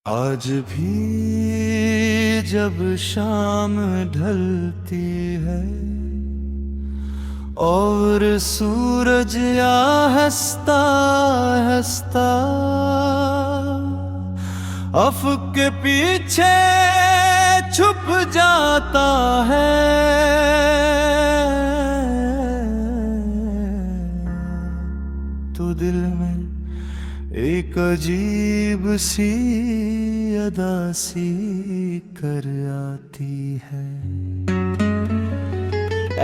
आज भी जब शाम ढलती है और सूरज या हंसता हंसता अफ़क़ के पीछे छुप जाता है, तो दिल में एक अजीब सी अदा सी कर आती है।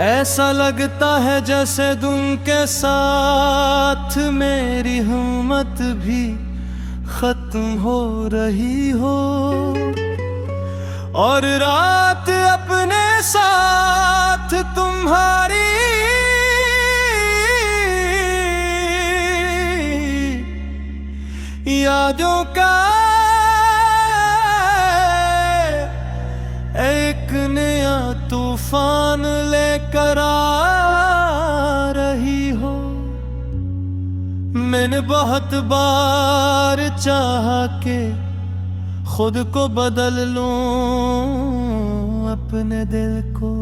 ऐसा लगता है जैसे दिन के साथ मेरी हिम्मत भी खत्म हो रही हो और रात अपने साथ तुम्हारी यादों का एक नया तूफान लेकर आ रही हो। मैंने बहुत बार चाहा कि खुद को बदल लूं, अपने दिल को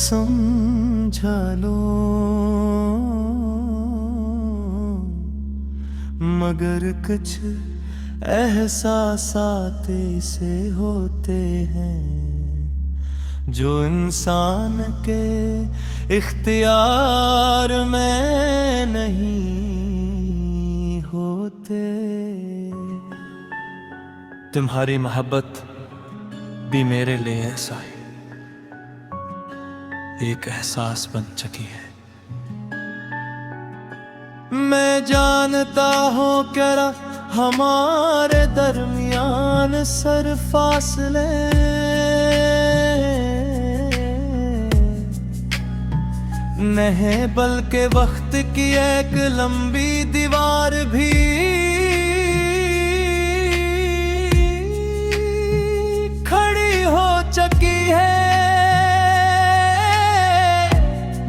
समझा लूं, मगर कुछ एहसासात ऐसे होते हैं जो इंसान के इख्तियार में नहीं होते। तुम्हारी मोहब्बत भी मेरे लिए ऐसा ही एक एहसास बन चुकी है। मैं जानता हूँ क्या हमारे दरमियान सर फासले नहीं, बल्कि वक्त की एक लंबी दीवार भी खड़ी हो चुकी है,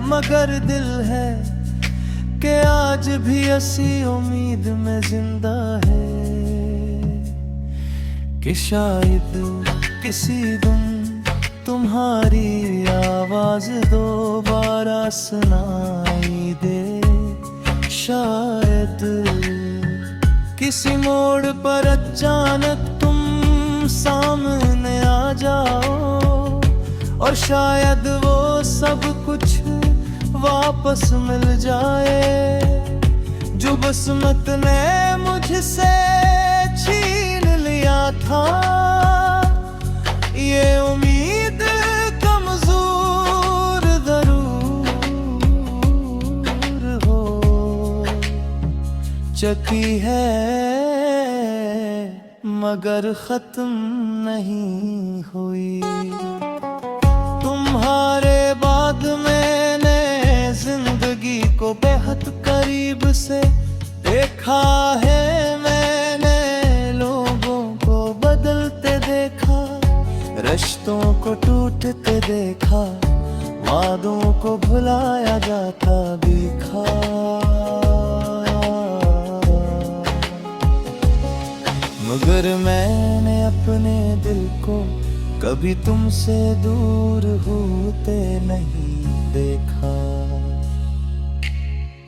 मगर दिल है कि आज भी ऐसी उम्मीद में जिंदा है कि शायद किसी दिन तुम्हारी आवाज दोबारा सुनाई दे। शायद किसी मोड़ पर अचानक तुम सामने आ जाओ और शायद वो सब कुछ वापस मिल जाए जो किस्मत ने मुझसे छीन लिया था। ये उम्मीद कमजोर जरूर हो चुकी है, मगर खत्म नहीं हुई। तुम्हारे बाद मैंने जिंदगी को बेहद करीब से देखा है, मैंने लोगों को बदलते देखा, रिश्तों को टूटते देखा, वादों को भुलाया जाता देखा। मगर मैंने अपने दिल को कभी तुमसे दूर होते नहीं देखा।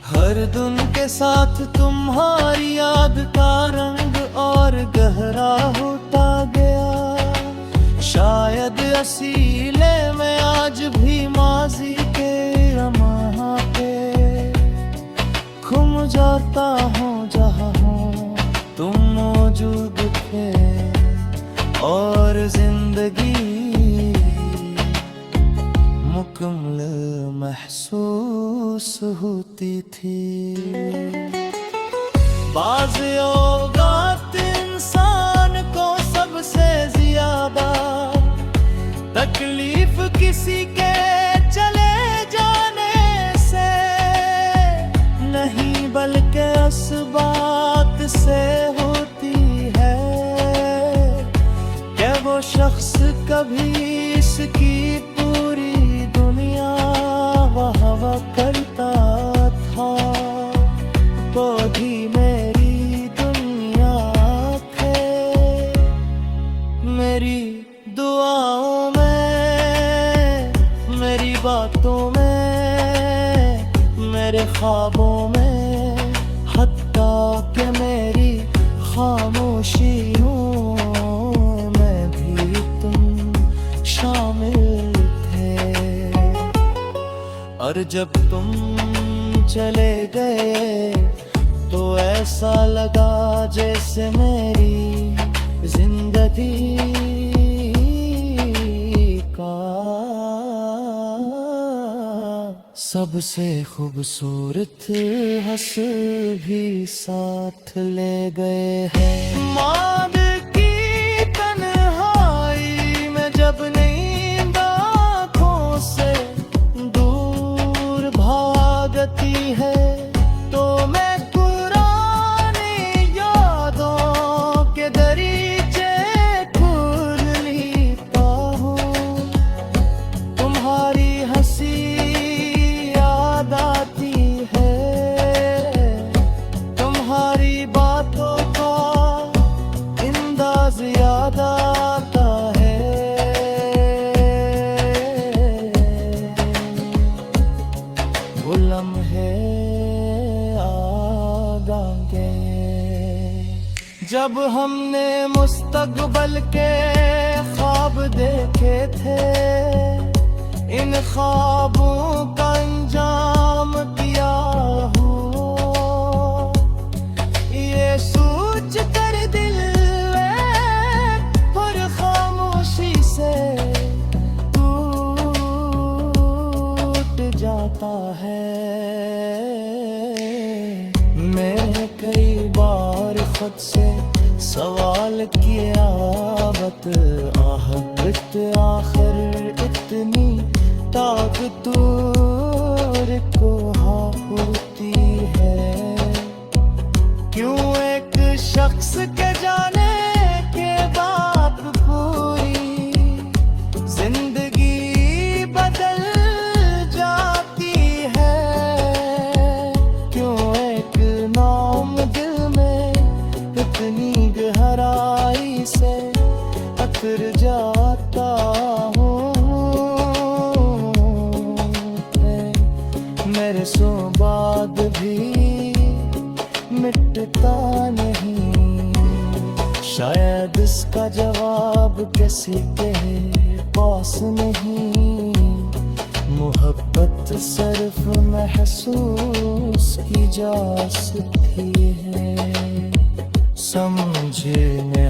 हर दिन के साथ तुम्हारी याद का रंग और गहरा होता गया। शायद असीले में आज भी माजी के लम्हा पे खो जाता हूँ जहाँ हूँ तुम मौजूद थे और जिंदगी मुकम्मल महसूस होती थी। बाज़ औक़ात इंसान को सबसे ज़्यादा तकलीफ किसी के चले जाने से नहीं, बल्कि उस बात से होती है कि वो शख्स कभी इसकी पूरी दुनिया वाह करता था, वो भी मेरी दुनिया थे। मेरी दुआओं में, मेरी बातों में, मेरे ख्वाबों में, हत्ता के मेरी खामोशियों में भी तुम शामिल थे। और जब तुम चले गए तो ऐसा लगा जैसे मेरी जिंदगी का सबसे खूबसूरत हंस भी साथ ले गए हैं। मांग की तन्हाई में जब नींद आँखों से दूर भागती है तो मैं पुरानी यादों के दरीचे खोल लेता हूँ। तुम्हारी हंसी याद आती है, तुम्हारी बातों का अंदाज याद आता है। वो लम्हे जब हमने मुस्तकबिल के ख्वाब देखे थे, इन ख्वाबों का अंजाम क्या हो, ये सोच कर दिल पर खामोशी से टूट जाता है। मैं कई बार खुद से सवाल किया आहत आखिर इतनी ताकतूर को होती है, क्यों एक शख्स के जाने के बाद पूरी जिंदगी बदल जाती है, क्यों एक नाम दिल में इतनी गहराई से उतर जाता हूँ। मेरे सो बाद भी मिटता नहीं, शायद इसका जवाब किसी के पास नहीं। मोहब्बत सिर्फ महसूस की जा सकती है, समझने